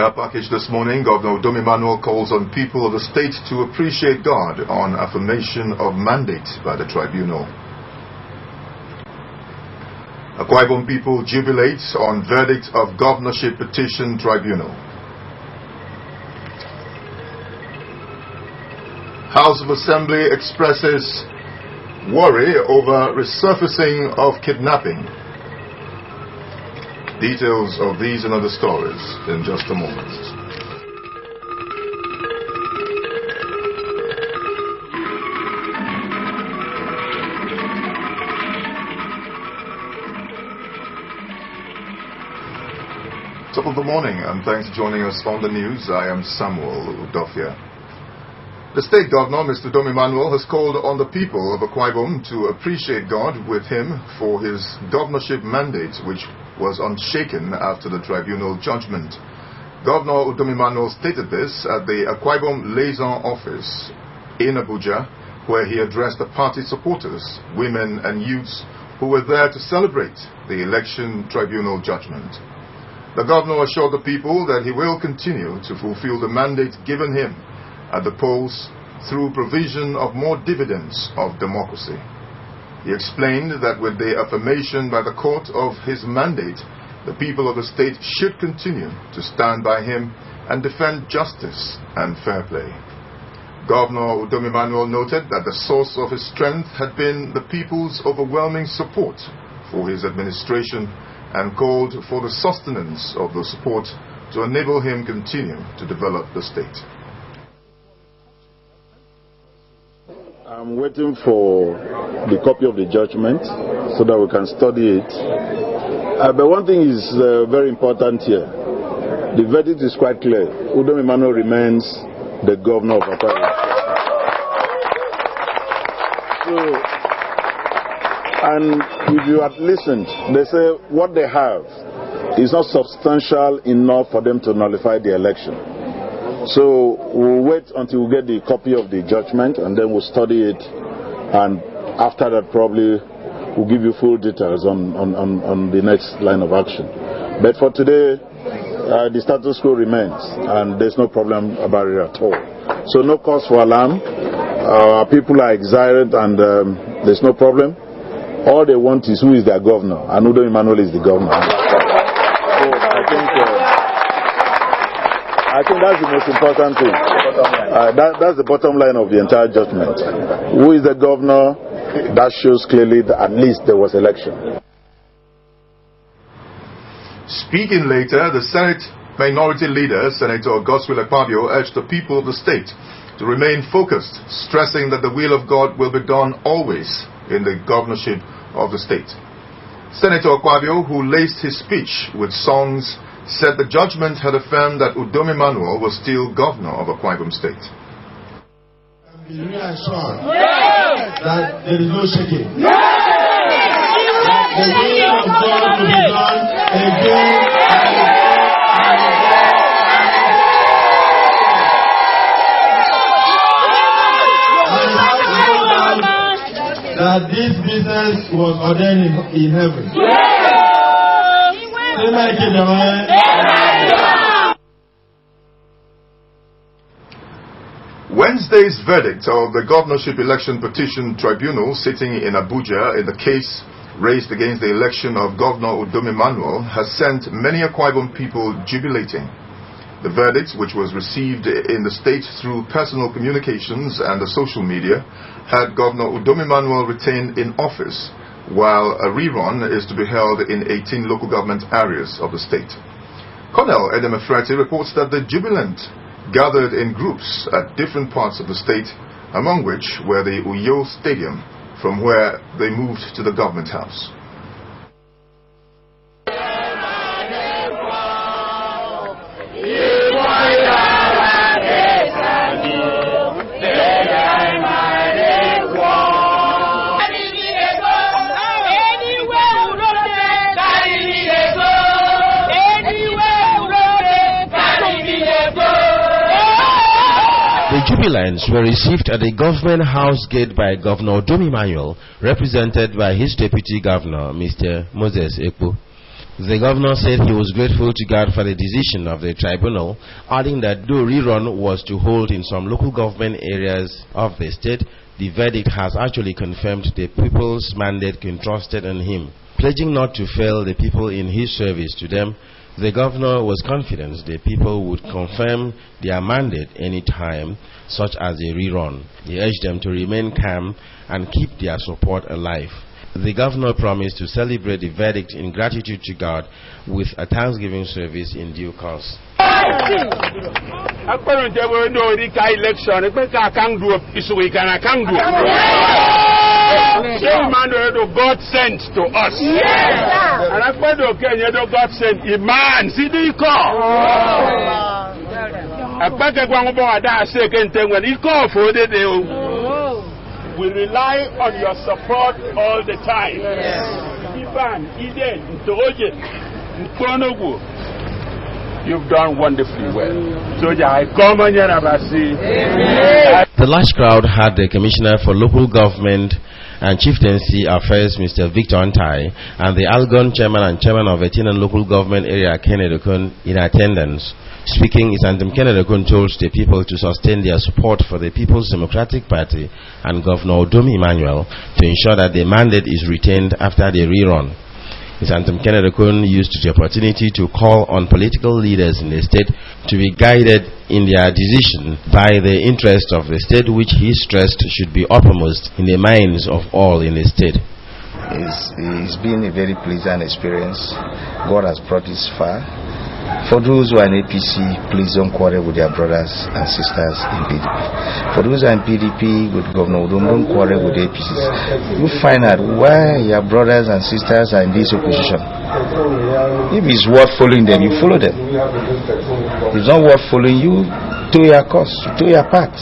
our package this morning, Governor Udom Emmanuel calls on people of the state to appreciate God on affirmation of mandate by the tribunal. Akwa Ibom people jubilate on verdict of governorship petition tribunal. House of Assembly expresses worry over resurfacing of kidnapping. Details of these and other stories in just a moment. Top of the morning, and thanks for joining us on the news. I am Samuel Udofia. The State Governor, Mr. Udom Emmanuel, has called on the people of Akwa Ibom to appreciate God with him for his governorship mandate, which was unshaken after the tribunal judgment. Governor Udom Emmanuel stated this at the Akwa Ibom Liaison Office in Abuja, where he addressed the party supporters, women and youths who were there to celebrate the election tribunal judgment. The governor assured the people that he will continue to fulfill the mandate given him at the polls through provision of more dividends of democracy. He explained that with the affirmation by the court of his mandate, the people of the state should continue to stand by him and defend justice and fair play. Governor Udom Emmanuel noted that the source of his strength had been the people's overwhelming support for his administration and called for the sustenance of the support to enable him continue to develop the state. I'm waiting for the copy of the judgment so that we can study it. But one thing is very important here. The verdict is quite clear. Udom Emmanuel remains the governor of Akwa Ibom. And if you had listened, they say what they have is not substantial enough for them to nullify the election. So we'll wait until we get the copy of the judgment and then we'll study it, and after that probably we'll give you full details on the next line of action. But for today, the status quo remains and there's no problem about it at all. So no cause for alarm. People are excited and there's no problem. All they want is who is their governor, and Udom Emmanuel is the governor. So I think that's the most important thing. That's the bottom line of the entire judgment. Who is the governor? That shows clearly that at least there was election. Speaking later, the Senate Minority Leader, Senator Godswill Akpabio, urged the people of the state to remain focused, stressing that the will of God will be done always in the governorship of the state. Senator Akpabio, who laced his speech with songs, said the judgment had affirmed that Udom Emmanuel was still governor of Akwa Ibom State. Be reassured that there is no shaking. That the will of God will be done again and again. That this business was ordained in heaven. Wednesday's verdict of the governorship election petition tribunal sitting in Abuja in the case raised against the election of Governor Udom Emmanuel has sent many Akwa Ibom people jubilating. The verdict, which was received in the state through personal communications and the social media, had Governor Udom Emmanuel retained in office, while a rerun is to be held in 18 local government areas of the state. Colonel Edem Efrati reports that the jubilant gathered in groups at different parts of the state, among which were the Uyo Stadium, from where they moved to the government house. Jubilants were received at the government house gate by Governor Udom Emmanuel, represented by his deputy governor, Mr. Moses Ekpo. The governor said he was grateful to God for the decision of the tribunal, adding that though rerun was to hold in some local government areas of the state, the verdict has actually confirmed the people's mandate entrusted in him. Pledging not to fail the people in his service to them, the governor was confident the people would confirm their mandate any time, such as a rerun. He urged them to remain calm and keep their support alive. The governor promised to celebrate the verdict in gratitude to God with a Thanksgiving service in due course. God sent to us. And I God sent Iman. See the call. We rely on your support all the time. You've done wonderfully well. The large crowd had the Commissioner for Local Government and Chieftaincy Affairs, Mr. Victor Antai, and the Algon Chairman and Chairman of Etinan Local Government Area, Kennedy Kun, in attendance. Speaking, Isantem Kennedy Kun told the people to sustain their support for the People's Democratic Party and Governor Udom Emmanuel to ensure that the mandate is retained after the rerun. Isantem Kennedy Kun used the opportunity to call on political leaders in the state to be guided in their decision by the interests of the state, which he stressed should be uppermost in the minds of all in the state. It's been a very pleasant experience. God has brought us far. For those who are in APC, please don't quarrel with their brothers and sisters in PDP. For those who are in PDP with Governor Udom, don't quarrel with the APCs. You find out why your brothers and sisters are in this opposition. If it's worth following them, you follow them. If it's not worth following you, do your cause, do your part.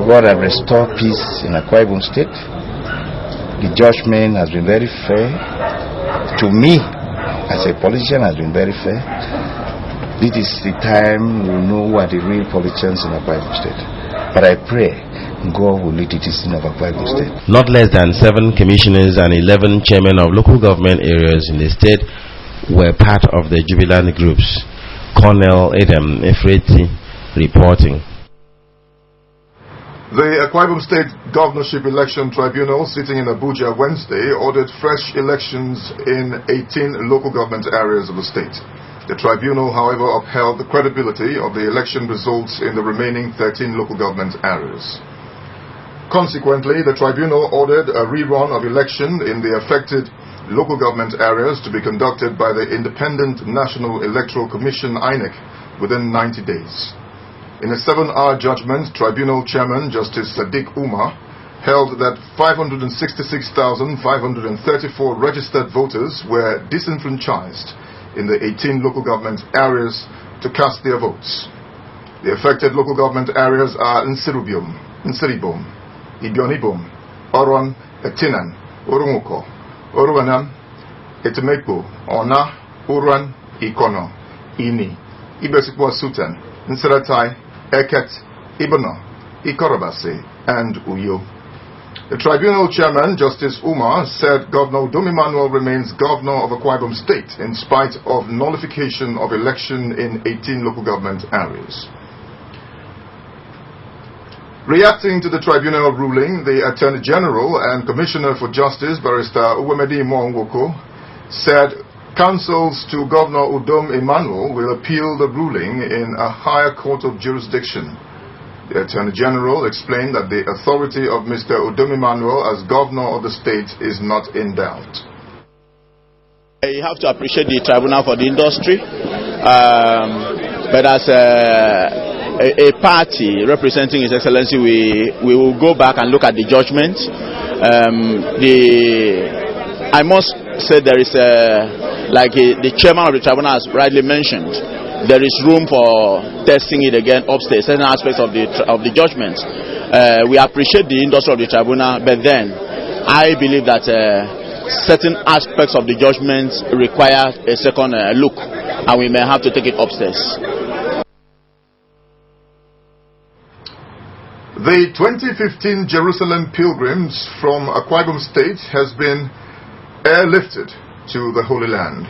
God has restored peace in Akwa Ibom State. The judgment has been very fair. To me, as a politician, has been very fair. This is the time we know who are the real politicians in Akwa Ibom State. But I pray God will lead the destiny of Akwa Ibom State. Not less than 7 commissioners and 11 chairmen of local government areas in the state were part of the jubilant groups. Colonel Adam Efreti reporting. The Akwa Ibom State Governorship Election Tribunal, sitting in Abuja Wednesday, ordered fresh elections in 18 local government areas of the state. The tribunal, however, upheld the credibility of the election results in the remaining 13 local government areas. Consequently, the tribunal ordered a rerun of election in the affected local government areas to be conducted by the Independent National Electoral Commission, INEC, within 90 days. In a 7-hour judgment, Tribunal Chairman Justice Sadiq Umar held that 566,534 registered voters were disenfranchised in the 18 local government areas to cast their votes. The affected local government areas are Nsiribom, Ibionibom, Oron, Etinan, Urumuko, Uruanam, Etemekbo, Ona, Uruan, Ikono, Ini, Ibesikwa Sultan, Nsiratai, Eket, Ibono, Ikorobase, and Uyo. The tribunal chairman, Justice Umar, said Governor Udom Emmanuel remains governor of Akwa Ibom State in spite of nullification of election in 18 local government areas. Reacting to the tribunal ruling, the Attorney General and Commissioner for Justice, Barrister Uwemedi Mwangwoko, said counsels to Governor Udom Emmanuel will appeal the ruling in a higher court of jurisdiction. The Attorney General explained that the authority of Mr. Udom Emmanuel as governor of the state is not in doubt. You have to appreciate the tribunal for the industry, but as a party representing His Excellency, we will go back and look at the judgment. I must say there is the chairman of the tribunal has rightly mentioned, there is room for testing it again upstairs, certain aspects of the judgment. We appreciate the industry of the tribunal, but then I believe that certain aspects of the judgment require a second look, and we may have to take it upstairs. The 2015 Jerusalem pilgrims from Akwa Ibom State has been airlifted to the Holy Land.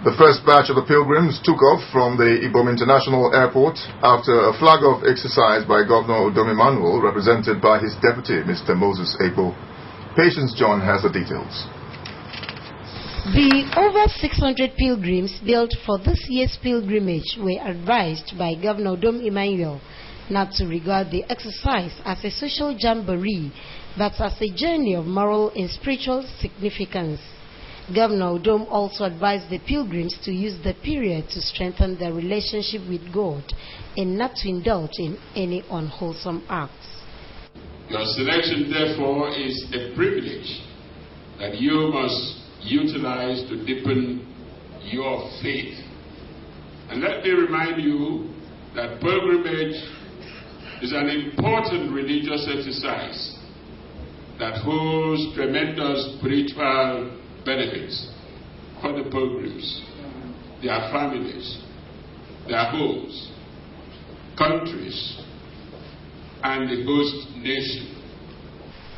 The first batch of the pilgrims took off from the Ibom International Airport after a flag-off exercise by Governor Udom Emmanuel, represented by his deputy, Mr. Moses Ebo. Patience John has the details. The over 600 pilgrims built for this year's pilgrimage were advised by Governor Udom Emmanuel not to regard the exercise as a social jamboree, but as a journey of moral and spiritual significance. Governor Udom also advised the pilgrims to use the period to strengthen their relationship with God and not to indulge in any unwholesome acts. Your selection, therefore, is a privilege that you must utilize to deepen your faith. And let me remind you that pilgrimage is an important religious exercise that holds tremendous spiritual benefits for the pilgrims, their families, their homes, countries, and the host nation.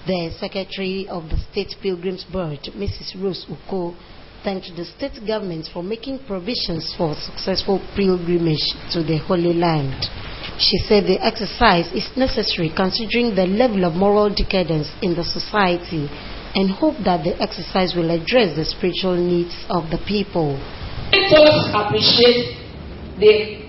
The Secretary of the State Pilgrims Board, Mrs. Rose Uko, thanked the state government for making provisions for successful pilgrimage to the Holy Land. She said the exercise is necessary considering the level of moral decadence in the society, and hope that the exercise will address the spiritual needs of the people. Let us appreciate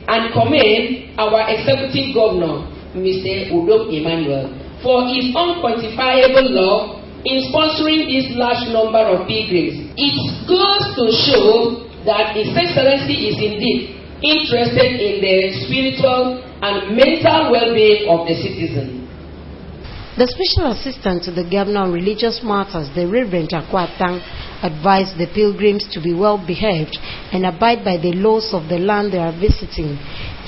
and commend our Executive Governor, Mr. Udom Emmanuel, for his unquantifiable love in sponsoring this large number of pilgrims. It goes to show that His Excellency is indeed interested in the spiritual and mental well-being of the citizen. The Special Assistant to the Governor on Religious Matters, the Reverend Akwatang, advised the pilgrims to be well behaved and abide by the laws of the land they are visiting.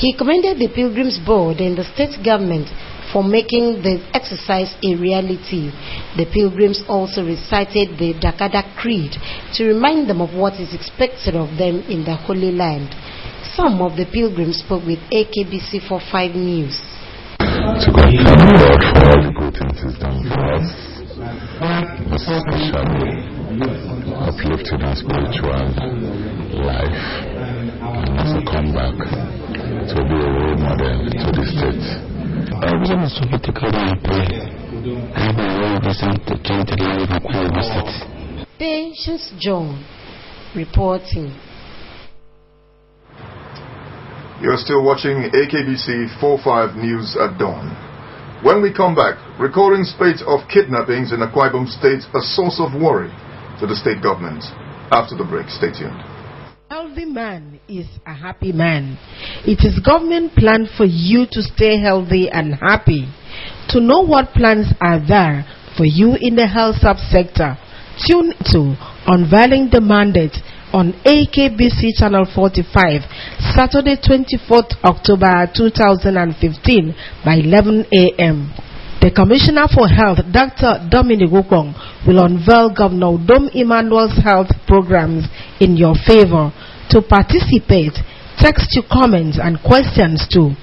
He commended the Pilgrims Board and the state government for making the exercise a reality. The pilgrims also recited the Dakada Creed to remind them of what is expected of them in the Holy Land. Some of the pilgrims spoke with AKBC 45 News. To God thank God for all the good things He's done for us, especially uplifting our spiritual life, and also come back to be a role model to the state. Everyone is politically and pray. I have been very present to change the life of Akwa State. Patience John reporting. You're still watching AKBC 45 News at dawn. When we come back, recurring spate of kidnappings in Akwa Ibom State a source of worry to the state government. After the break, stay tuned. A healthy man is a happy man. It is government plan for you to stay healthy and happy. To know what plans are there for you in the health subsector, tune to Unveiling the Mandate on AKBC Channel 45, Saturday 24th October 2015 by 11 a.m. The Commissioner for Health, Dr. Dominic Wukong, will unveil Governor Udom Emmanuel's health programs in your favor. To participate, text your comments and questions to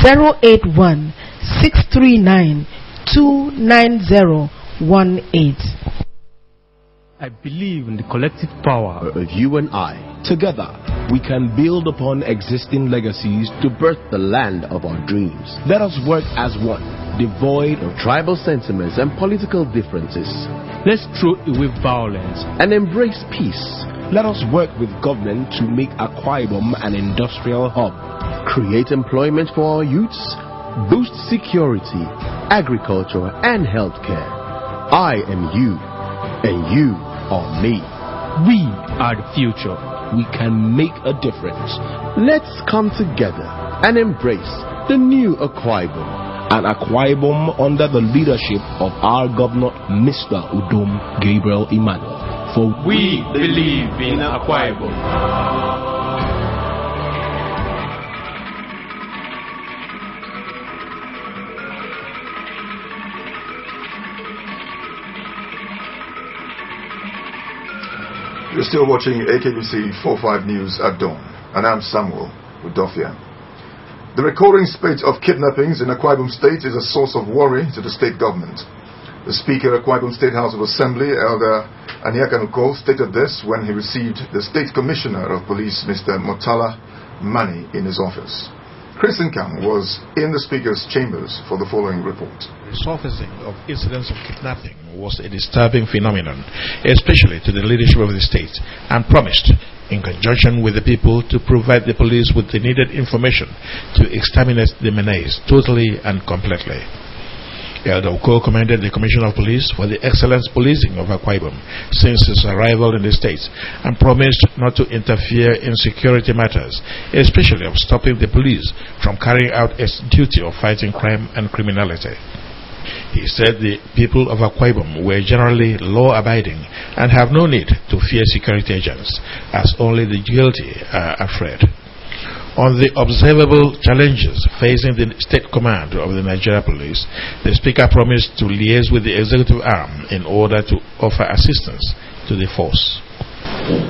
081 639 29018. I believe in the collective power of you and I. Together, we can build upon existing legacies to birth the land of our dreams. Let us work as one, devoid of tribal sentiments and political differences. Let's throw away violence and embrace peace. Let us work with government to make Akwa Ibom an industrial hub, create employment for our youths, boost security, agriculture, and healthcare. I am you, and you are me. We are the future. We can make a difference. Let's come together and embrace the new Akwa Ibom, an Akwa Ibom under the leadership of our Governor, Mr. Udom Gabriel Emmanuel. For we believe in Akwa Ibom. You're still watching AKBC 45 News at dawn, and I'm Samuel Udofia. The recurring spate of kidnappings in Akwa Ibom State is a source of worry to the state government. The Speaker of Akwa Ibom State House of Assembly, Elder Aniaka Nuko, stated this when he received the State Commissioner of Police, Mr. Murtala Mani, in his office. Chris Nkam was in the Speaker's chambers for the following report. The surfacing of incidents of kidnapping was a disturbing phenomenon, especially to the leadership of the state, and promised, in conjunction with the people, to provide the police with the needed information to exterminate the menace totally and completely. Elder Uko commended the Commissioner of Police for the excellent policing of Akwa Ibom since his arrival in the state, and promised not to interfere in security matters, especially of stopping the police from carrying out its duty of fighting crime and criminality. He said the people of Akwa Ibom were generally law-abiding and have no need to fear security agents, as only the guilty are afraid. On the observable challenges facing the state command of the Nigeria Police, the Speaker promised to liaise with the executive arm in order to offer assistance to the force.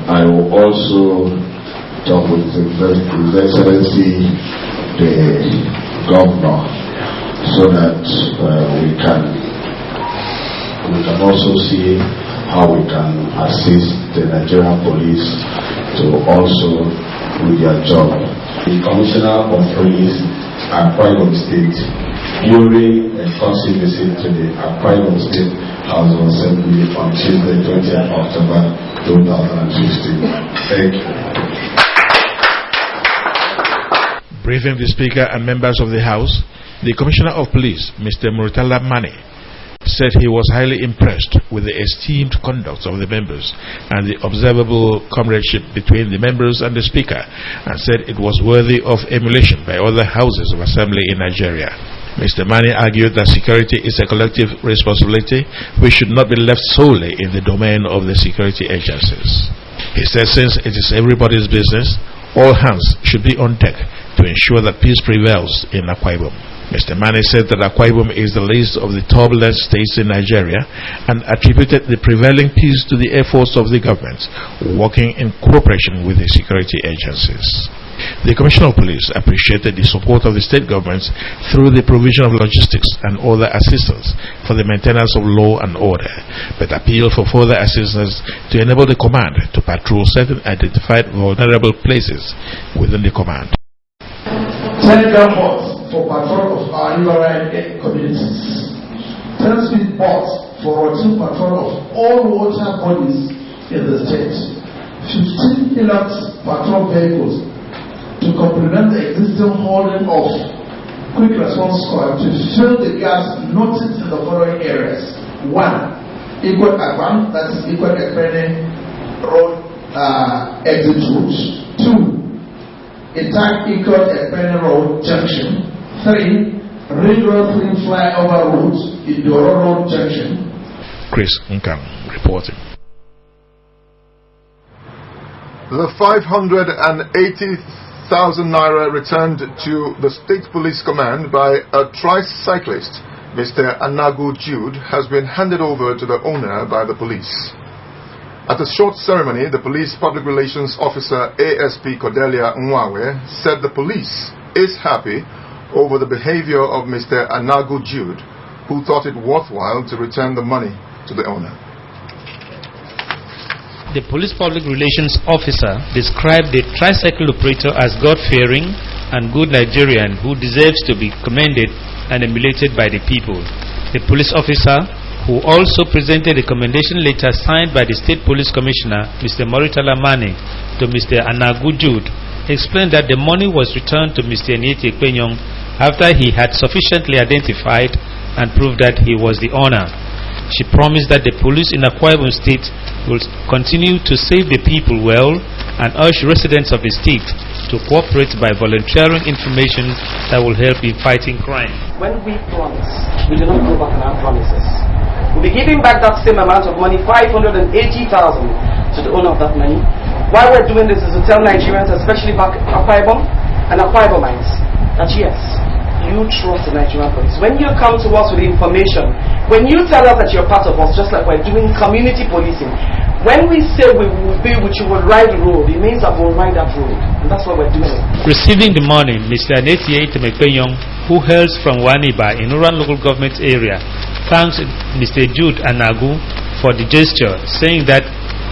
I will also talk with His Excellency the Governor, so that we can also see how we can assist the Nigerian Police to also do their job. The Commissioner of Police at Akwa Ibom State, during a courtesy visit to the Akwa Ibom State House of Assembly on Tuesday, 20th October 2016. Thank you. Briefing the Speaker and members of the House, the Commissioner of Police, Mr. Murtala Mani, said he was highly impressed with the esteemed conduct of the members and the observable comradeship between the members and the Speaker, and said it was worthy of emulation by other houses of assembly in Nigeria. Mr. Mani argued that security is a collective responsibility which should not be left solely in the domain of the security agencies. He said since it is everybody's business, all hands should be on deck to ensure that peace prevails in Akwa Ibom. Mr. Mani said that Akwa Ibom is the least of the turbulent states in Nigeria, and attributed the prevailing peace to the efforts of the government working in cooperation with the security agencies. The Commissioner of Police appreciated the support of the state governments through the provision of logistics and other assistance for the maintenance of law and order, but appealed for further assistance to enable the command to patrol certain identified vulnerable places within the command. For patrol of our riverine communities, 10 speed boats for routine patrol of all water bodies in the state, 15 Hilux patrol vehicles to complement the existing holding of quick response squad to fill the gaps noted in the following areas. 1. Equal Akwan, that is Equal Ekpene Road exit route. 2. Attack Equal Ekpene Road junction. 3. Ring Road Clean Flyover Route, Idoro Road Junction. Chris Nkam reporting. The 580,000 naira returned to the State Police Command by a tricyclist, Mr. Anagu Jude, has been handed over to the owner by the police. At a short ceremony, the Police Public Relations Officer ASP Cordelia Nwawe said the police is happy over the behavior of Mr. Anagu Jude, who thought it worthwhile to return the money to the owner. The Police Public Relations Officer described the tricycle operator as God-fearing and good Nigerian who deserves to be commended and emulated by the people. The police officer, who also presented a commendation letter signed by the State Police Commissioner, Mr. Murtala Mani, to Mr. Anagu Jude, explained that the money was returned to Mr. Aniete Ekpenyong after he had sufficiently identified and proved that he was the owner. She promised that the police in Akwa Ibom State will continue to save the people well and urge residents of the state to cooperate by volunteering information that will help in fighting crime. When we promise, we do not go back on our promises. We'll be giving back that same amount of money, 580,000, to the owner of that money. Why we're doing this is to tell Nigerians, especially back Akwa Ibom and Akwa Ibomites, that yes, you trust the Nigerian police. When you come to us with information, when you tell us that you're part of us, just like we're doing community policing, when we say we will be with you, will ride the road, it means that we'll ride that road. And that's why we're doing it. Receiving the money, Mr. Aniete Ekpenyong, who hails from Waniba in Uran local government area, thanks Mr. Jude Anagu for the gesture, saying that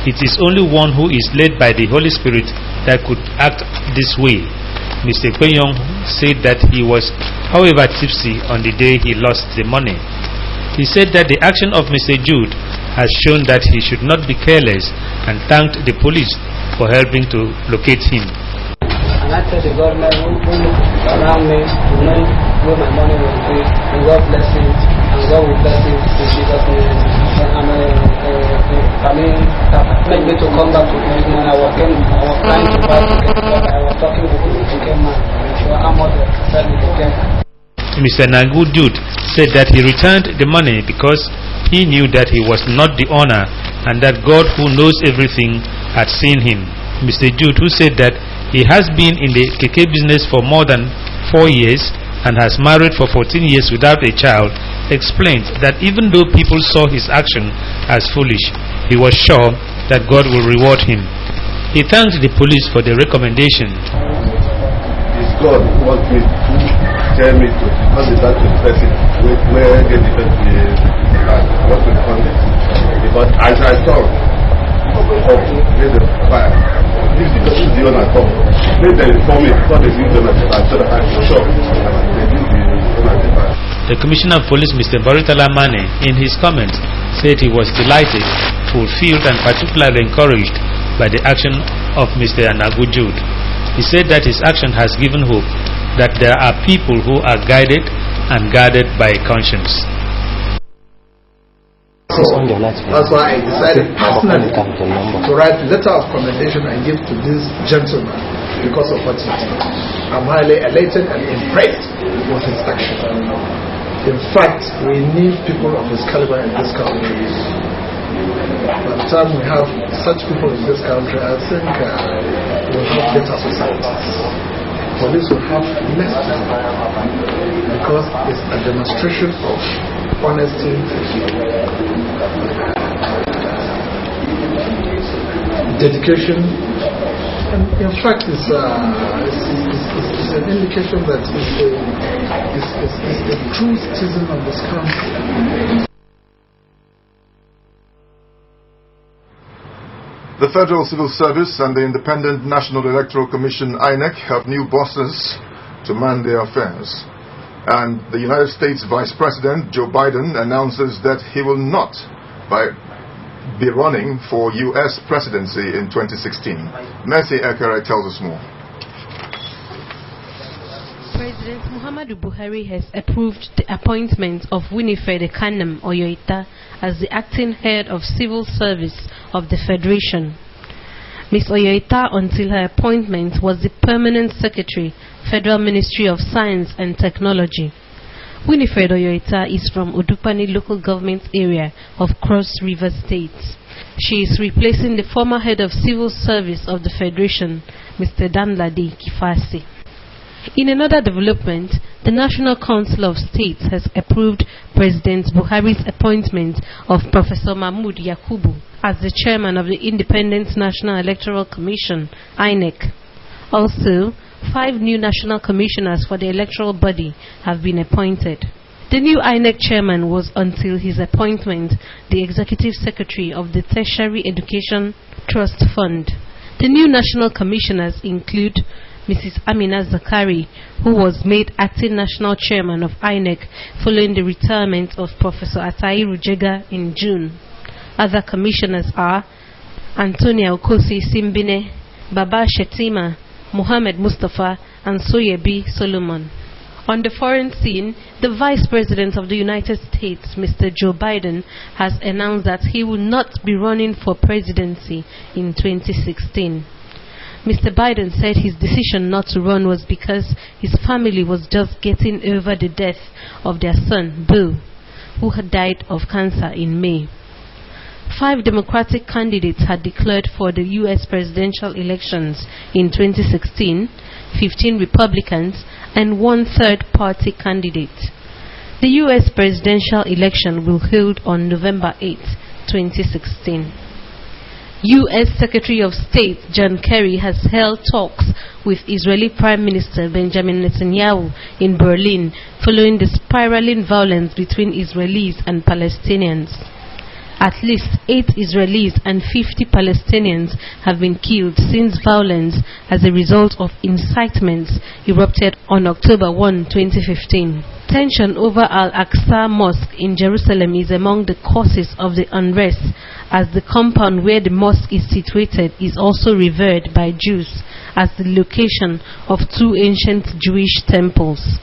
it is only one who is led by the Holy Spirit that could act this way. Mr. Kwenyong said that he was, however, tipsy on the day he lost the money. He said that the action of Mr. Jude has shown that he should not be careless, and thanked the police for helping to locate him. And I tell the government who around me to know where my money will be, and God bless him, and God will bless him in Jesus' name. And made me to come back to him when I was trying to buy to get, but I was talking with the chicken man. So I'm not selling the chicken. Mr. Nagu Jude said that he returned the money because he knew that he was not the owner and that God, who knows everything, had seen him. Mr. Jude, who said that he has been in the keke business for more than 4 years and has married for 14 years without a child, explained that even though people saw his action as foolish, he was sure that God will reward him. He thanked the police for the recommendation. It's God who wants me to tell me to come back to the person where I get different what will come next. Because as I saw, the fire. This is the owner come. Let them inform me before they use the owner so that I'm sure they use the owner. The Commissioner of Police, Mr. Baritala Mane, in his comments, said he was delighted, fulfilled and particularly encouraged by the action of Mr. Anagu Jude. He said that his action has given hope that there are people who are guided and guarded by conscience. That's why I decided personally to write a letter of commendation and give to this gentleman because of what he did. I'm highly elated and impressed with his action. In fact, we need people of his caliber in this country. By the time we have such people in this country, I think we'll have better societies. Police will have less time because it's a demonstration of honesty, dedication, and in fact it's an indication that it's a true citizen of this country. The Federal Civil Service and the Independent National Electoral Commission, INEC, have new bosses to man their affairs. And the United States Vice President Joe Biden announces that he will not be running for U.S. presidency in 2016. Mercy Ekere tells us more. President Muhammadu Buhari has approved the appointment of Winifred Ekanem Oyoita as the acting head of Civil Service of the Federation. Ms. Oyoita, until her appointment, was the Permanent Secretary, Federal Ministry of Science and Technology. Winifred Oyoita is from Odupani local government area of Cross River State. She is replacing the former head of Civil Service of the Federation, Mr. Danladi Kifasi. In another development, the National Council of States has approved President Buhari's appointment of Professor Mahmood Yakubu as the chairman of the Independent National Electoral Commission, INEC. Also, 5 new national commissioners for the electoral body have been appointed. The new INEC chairman was, until his appointment, the executive secretary of the Tertiary Education Trust Fund. The new national commissioners include Mrs. Amina Zakari, who was made acting national chairman of INEC following the retirement of Professor Atai Rujega in June. Other commissioners are Antonia Okosi Simbine, Baba Shetima, Mohamed Mustafa, and Soyebi Solomon. On the foreign scene, the Vice President of the United States, Mr. Joe Biden, has announced that he will not be running for presidency in 2016. Mr. Biden said his decision not to run was because his family was just getting over the death of their son, Bill, who had died of cancer in May. 5 Democratic candidates had declared for the U.S. presidential elections in 2016, 15 Republicans, and 1 third-party candidate. The U.S. presidential election will hold on November 8, 2016. U.S. Secretary of State John Kerry has held talks with Israeli Prime Minister Benjamin Netanyahu in Berlin following the spiraling violence between Israelis and Palestinians. At least 8 Israelis and 50 Palestinians have been killed since violence as a result of incitements erupted on October 1, 2015. Tension over Al-Aqsa Mosque in Jerusalem is among the causes of the unrest, as the compound where the mosque is situated is also revered by Jews as the location of 2 ancient Jewish temples.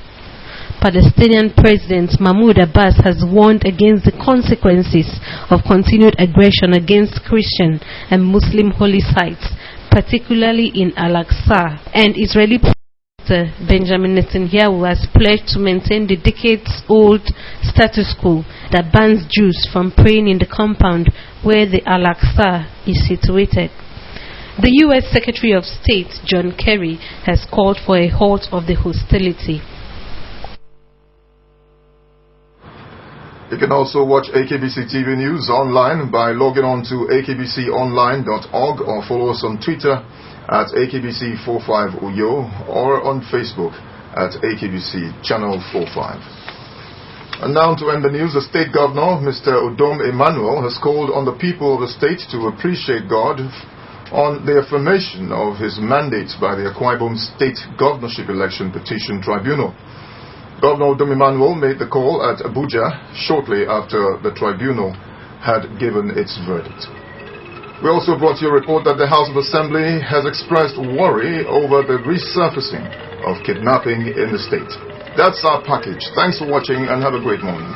Palestinian President Mahmoud Abbas has warned against the consequences of continued aggression against Christian and Muslim holy sites, particularly in Al-Aqsa, and Israeli President Benjamin Netanyahu has pledged to maintain the decades-old status quo that bans Jews from praying in the compound where the Al-Aqsa is situated. The U.S. Secretary of State John Kerry has called for a halt of the hostility. You can also watch AKBC TV News online by logging on to akbconline.org or follow us on Twitter at AKBC45Uyo or on Facebook at AKBC Channel 45. And now to end the news, the State Governor, Mr. Udom Emmanuel, has called on the people of the state to appreciate God on the affirmation of his mandate by the Akwa Ibom State Governorship Election Petition Tribunal. Governor Udom Emmanuel made the call at Abuja shortly after the tribunal had given its verdict. We also brought you a report that the House of Assembly has expressed worry over the resurfacing of kidnapping in the state. That's our package. Thanks for watching and have a great morning.